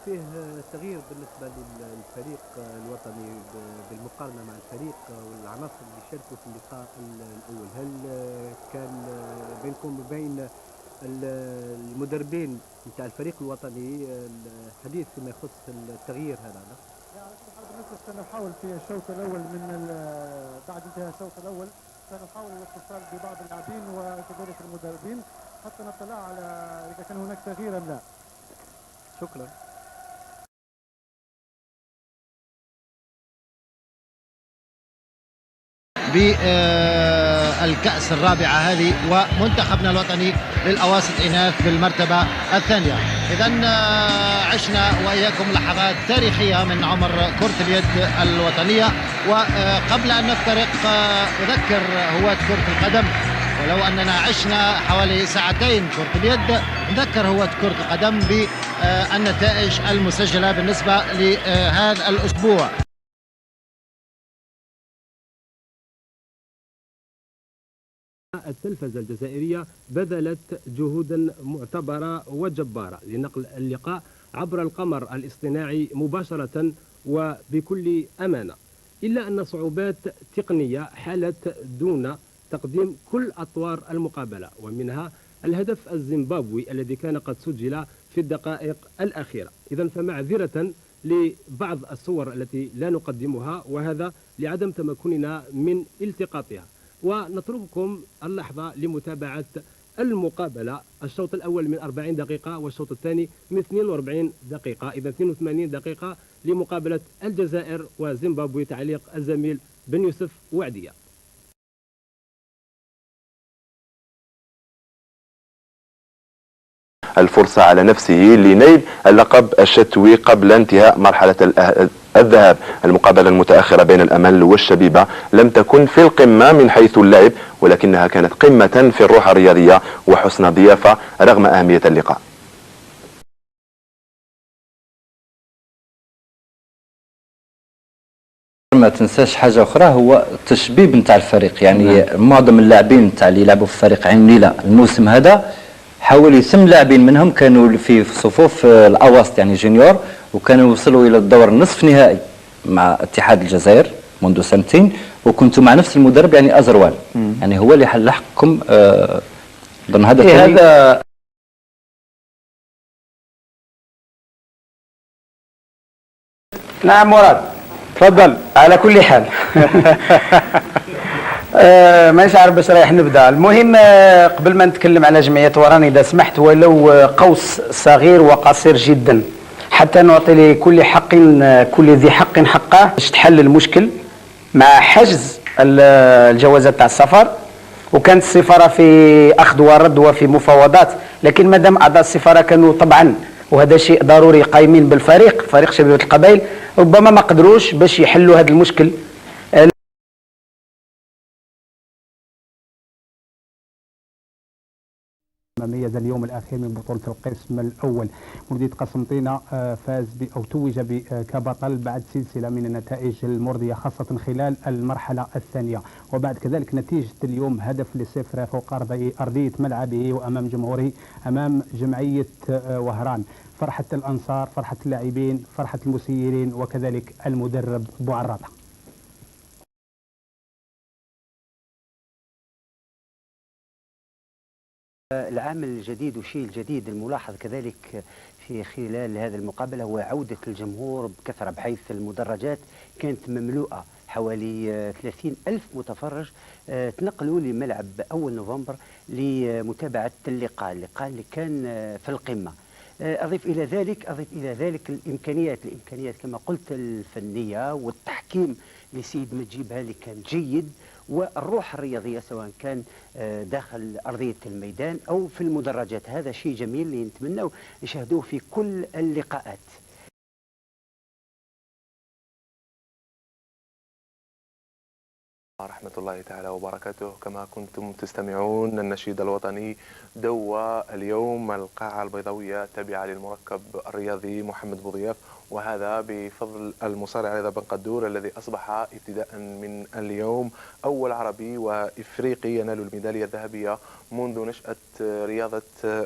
فيه تغيير بالنسبة للفريق الوطني بالمقارنة مع الفريق والعناصر اللي شاركوا في اللقاء الأول. هل كان بينكم وبين المدربين نتاع الفريق الوطني الحديث فيما يخص التغيير هذا؟ يعني بالنسبة سنحاول في الشوط الأول بعد انتهاء الشوط الأول سنحاول الاتصال ببعض اللاعبين وكذلك المدربين حتى نطلع على إذا كان هناك تغيير أم لا. شكرا. بالكأس الرابعة هذه ومنتخبنا الوطني للأواسط إناث بالمرتبة الثانية. إذا عشنا وإياكم لحظات تاريخية من عمر كرة اليد الوطنية. وقبل أن نفترق أذكر هواة كرة القدم، ولو أننا عشنا حوالي ساعتين كرة اليد، نذكر هواة كرة القدم بالنتائج المسجلة بالنسبة لهذا الأسبوع. التلفزة الجزائرية بذلت جهودا معتبرة وجبارة لنقل اللقاء عبر القمر الاصطناعي مباشرة وبكل أمانة، إلا أن صعوبات تقنية حالت دون تقديم كل أطوار المقابلة، ومنها الهدف الزيمبابوي الذي كان قد سجل في الدقائق الأخيرة. إذن فمعذرة لبعض الصور التي لا نقدمها، وهذا لعدم تمكننا من التقاطها. ونترككم اللحظة لمتابعة المقابلة، الشوط الأول من 40 دقيقة والشوط الثاني من 42 دقيقة، إذا 82 دقيقة لمقابلة الجزائر وزيمبابوي. تعليق الزميل بن يوسف وعدية. الفرصة على نفسه لنيل اللقب الشتوي قبل انتهاء مرحلة الذهاب. المقابلة المتأخرة بين الأمل والشبيبة لم تكن في القمة من حيث اللعب، ولكنها كانت قمة في الروح الرياضية وحسن الضيافة رغم أهمية اللقاء. ما تنساش حاجة أخرى، هو التشبيب نتاع الفريق. يعني معظم اللاعبين نتاع اللي يلعبوا في فريق عين ليلى الموسم هذا حوالي 8 لاعبين منهم كانوا في صفوف الأواسط يعني جونيور، وكانوا وصلوا إلى الدور النصف نهائي مع اتحاد الجزائر منذ سنتين، وكنتوا مع نفس المدرب يعني أزروال. يعني هو اللي لحقكم ضمن هذا هذا. نعم مراد تفضل. على كل حال مانيش عارف باش رايح نبدا. المهم قبل ما نتكلم على جمعيه وران اذا سمحت ولو قوس صغير وقصير جدا حتى نعطي لكل حق كل ذي حق حقه باش تحل المشكل مع حجز الجوازات تاع السفر. وكانت السفاره في اخذ ورد وفي مفاوضات، لكن مادام اعضاء السفاره كانوا طبعا وهذا شيء ضروري قايمين بالفريق فريق شبيبه القبائل، ربما ما قدروش باش يحلوا هذا المشكل. ميز اليوم الاخير من بطوله القسم الاول. مولوديه قسنطينه فاز او توج كبطل بعد سلسله من النتائج المرضيه خاصه خلال المرحله الثانيه، وبعد كذلك نتيجه اليوم هدف ل0 فوق ارضيه ملعبه وامام جمهوره امام جمعيه وهران. فرحه الانصار، فرحه اللاعبين، فرحه المسيرين، وكذلك المدرب بوعراضه. العام الجديد والشيء الجديد الملاحظ كذلك في خلال هذه المقابلة هو عودة الجمهور بكثرة، بحيث المدرجات كانت مملوءة، حوالي 30 ألف متفرج تنقلوا لملعب أول نوفمبر لمتابعة اللقاء اللي كان في القمة. أضيف إلى ذلك الإمكانيات كما قلت الفنية والتحكيم لسيد مجيبها اللي كان جيد، والروح الرياضية سواء كان داخل أرضية الميدان أو في المدرجات. هذا شيء جميل اللي نتمنى نشاهدوه في كل اللقاءات. ورحمة الله تعالى وبركاته. كما كنتم تستمعون النشيد الوطني دوى اليوم القاعة البيضاوية التابعة للمركب الرياضي محمد بوضياف، وهذا بفضل المصارع رضا بن قدور الذي أصبح ابتداء من اليوم أول عربي وإفريقي ينال الميدالية الذهبية منذ نشأة رياضة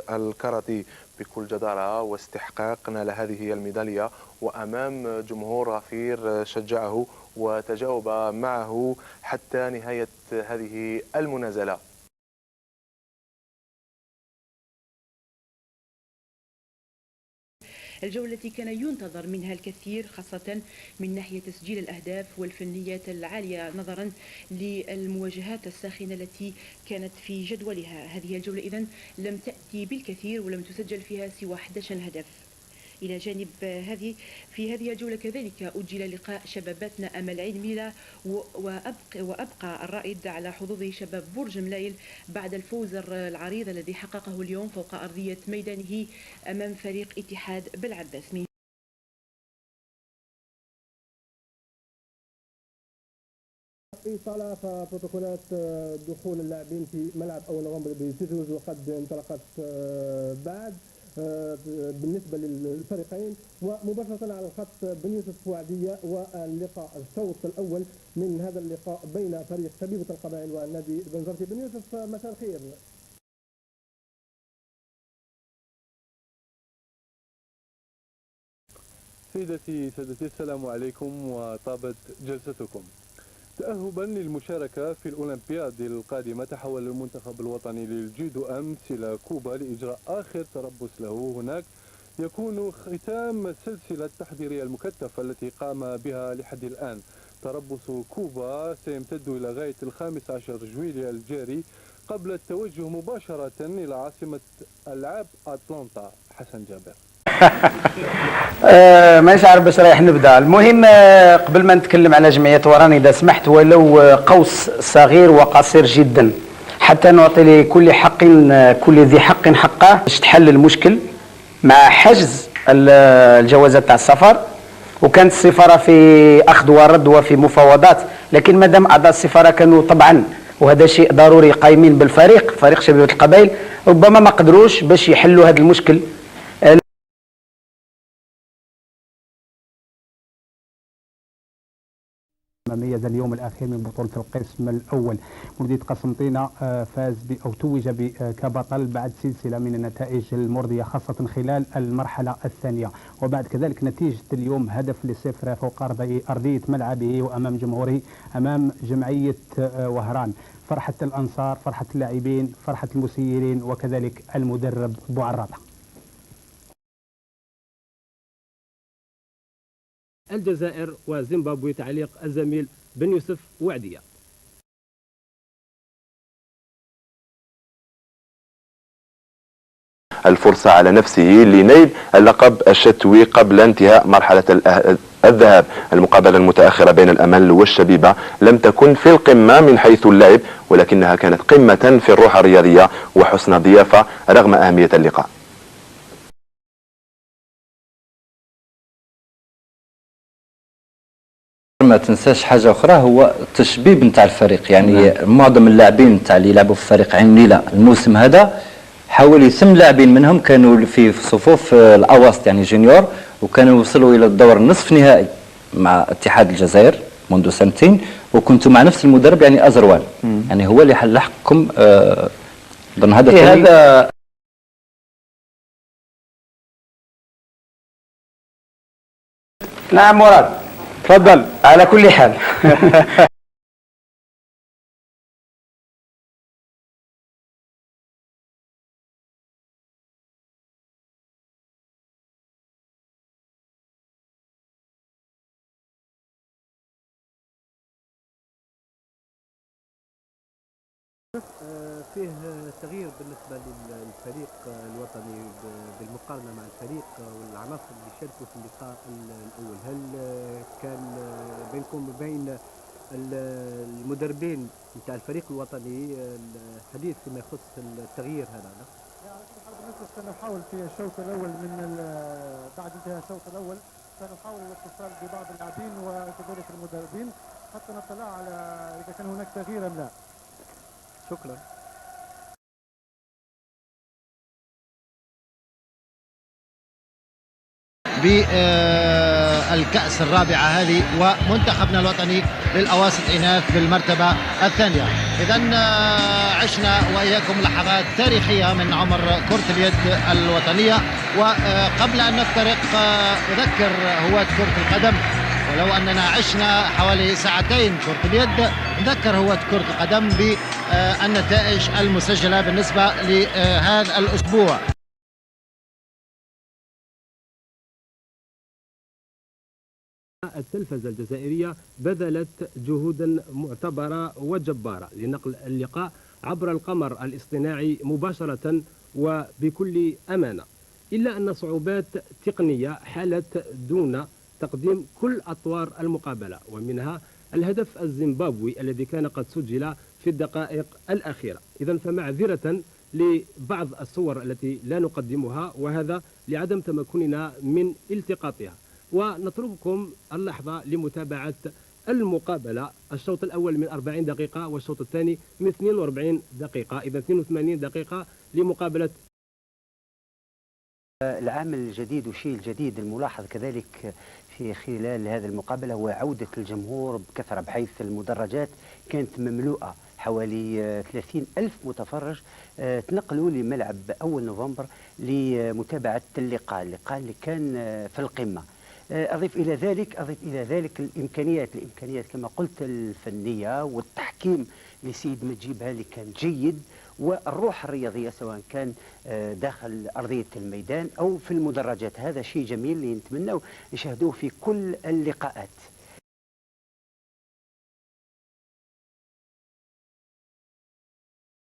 الكاراتيه بكل جدارة واستحقاق. نال هذه الميدالية وأمام جمهور غفير شجعه وتجاوب معه حتى نهاية هذه المنازلة. الجولة التي كان ينتظر منها الكثير، خاصة من ناحية تسجيل الأهداف والفنيات العالية نظرا للمواجهات الساخنة التي كانت في جدولها. هذه الجولة إذن لم تأتي بالكثير ولم تسجل فيها سوى 11 هدف. إلى جانب في هذه الجولة كذلك أجل لقاء شباباتنا أمل عين ميلا، وأبقى الرائد على حظوظه شباب برج ملايل بعد الفوز العريض الذي حققه اليوم فوق أرضية ميدانه أمام فريق اتحاد بالعباس. إيصال بروتوكولات دخول اللاعبين في ملعب أول نوفمبر بتجوز وقد انطلقت بعد بالنسبة للفريقين، ومباشرة على الخط بن يوسف وعدية واللقاء الشوط الأول من هذا اللقاء بين فريق شبيبة القبائل والنادي بنزرتي. بن يوسف مساء الخير. سيدتي السلام عليكم وطابت جلستكم. تأهبا للمشاركة في الأولمبياد القادمة تحول المنتخب الوطني للجودو أمس إلى كوبا لإجراء آخر تربص له هناك، يكون ختام السلسلة التحضيرية المكثفة التي قام بها لحد الآن. تربص كوبا سيمتد إلى غاية 15 جويلية الجاري قبل التوجه مباشرة إلى عاصمة ألعاب أتلانتا. حسن جابر. مانيش عارف باش رايح نبدا. المهم قبل ما نتكلم على جمعيه وراني اذا سمحت ولو قوس صغير وقصير جدا حتى نعطي لكل حق كل ذي حق حقه باش تحل المشكل مع حجز الجوازات تاع السفر. وكانت السفاره في اخذ ورد وفي مفاوضات، لكن مادام اعضاء السفاره كانوا طبعا وهذا شيء ضروري قايمين بالفريق فريق شبيبه القبائل، ربما ما قدروش باش يحلوا هذا المشكل. ميز اليوم الأخير من بطولة القسم الأول. مولودية قسنطينة فاز أو توج كبطل بعد سلسلة من النتائج المرضية خاصة خلال المرحلة الثانية، وبعد كذلك نتيجة اليوم هدف ل0 فوق أرضية ملعبه وأمام جمهوره أمام جمعية وهران. فرحة الأنصار، فرحة اللاعبين، فرحة المسيرين وكذلك المدرب بوعراطة. الجزائر وزيمبابوي. تعليق الزميل بن يوسف وعدية. الفرصة على نفسه لنيل اللقب الشتوي قبل انتهاء مرحلة الذهاب. المقابلة المتأخرة بين الأمل والشبيبة لم تكن في القمة من حيث اللعب، ولكنها كانت قمة في الروح الرياضية وحسن الضيافة رغم أهمية اللقاء. ما تنساش حاجه اخرى، هو التشبيب نتاع الفريق. يعني معظم اللاعبين نتاع اللي يلعبوا في فريق عين ليلى الموسم هذا حوالي 8 لاعبين منهم كانوا في صفوف الاواسط يعني جونيور، وكانوا وصلوا الى الدور النصف نهائي مع اتحاد الجزائر منذ سنتين، وكنتوا مع نفس المدرب يعني ازروان. يعني هو اللي لحقكم ضمن هذا هذا. نعم مراد تفضل. على كل حال فيه تغيير بالنسبة للفريق الوطني بالمقارنة مع الفريق والعناصر اللي شاركوا في اللقاء الأول. هل كان بينكم وبين المدربين نتاع الفريق الوطني الحديث فيما يخص التغيير هذا؟ بالنسبة سنحاول في الشوط الأول بعد انتهاء الشوط الأول سنحاول الاتصال ببعض اللاعبين وكذلك المدربين حتى نطلع على إذا كان هناك تغيير أم لا. شكرا. بالكأس الرابعة هذه ومنتخبنا الوطني للأواسط إناث في المرتبة الثانية. إذا عشنا وإياكم لحظات تاريخية من عمر كرة اليد الوطنية. وقبل أن نفترق أذكر هواة كرة القدم، ولو أننا عشنا حوالي ساعتين كرة اليد، نذكر هواة كرة القدم بالنتائج المسجلة بالنسبة لهذا الأسبوع. التلفزة الجزائرية بذلت جهودا معتبرة وجبارة لنقل اللقاء عبر القمر الاصطناعي مباشرة وبكل أمانة، إلا أن صعوبات تقنية حالت دون تقديم كل أطوار المقابلة، ومنها الهدف الزيمبابوي الذي كان قد سجل في الدقائق الأخيرة. إذن فمعذرة لبعض الصور التي لا نقدمها، وهذا لعدم تمكننا من التقاطها. ونترككم اللحظة لمتابعة المقابلة، الشوط الأول من 40 دقيقة والشوط الثاني من 42 دقيقة، إذا 82 دقيقة لمقابلة. العامل الجديد والشيء الجديد الملاحظ كذلك في خلال هذه المقابلة هو عودة الجمهور بكثرة، بحيث المدرجات كانت مملوءة، حوالي 30 ألف متفرج تنقلوا لملعب أول نوفمبر لمتابعة اللقاء اللي كان في القمة. أضيف إلى ذلك الإمكانيات كما قلت الفنية والتحكيم لسيد مجيب اللي كان جيد، والروح الرياضية سواء كان داخل أرضية الميدان أو في المدرجات. هذا شيء جميل اللي نتمنى نشاهدوه في كل اللقاءات.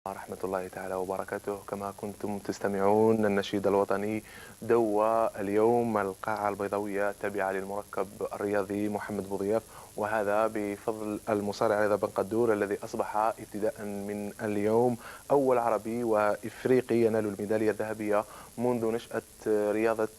رحمة الله تعالى وبركاته. كما كنتم تستمعون، النشيد الوطني دوى اليوم القاعة البيضاوية التابعة للمركب الرياضي محمد بوضياف، وهذا بفضل المصارع رضا بن قدور الذي أصبح ابتداء من اليوم أول عربي وإفريقي ينال الميدالية الذهبية منذ نشأة رياضة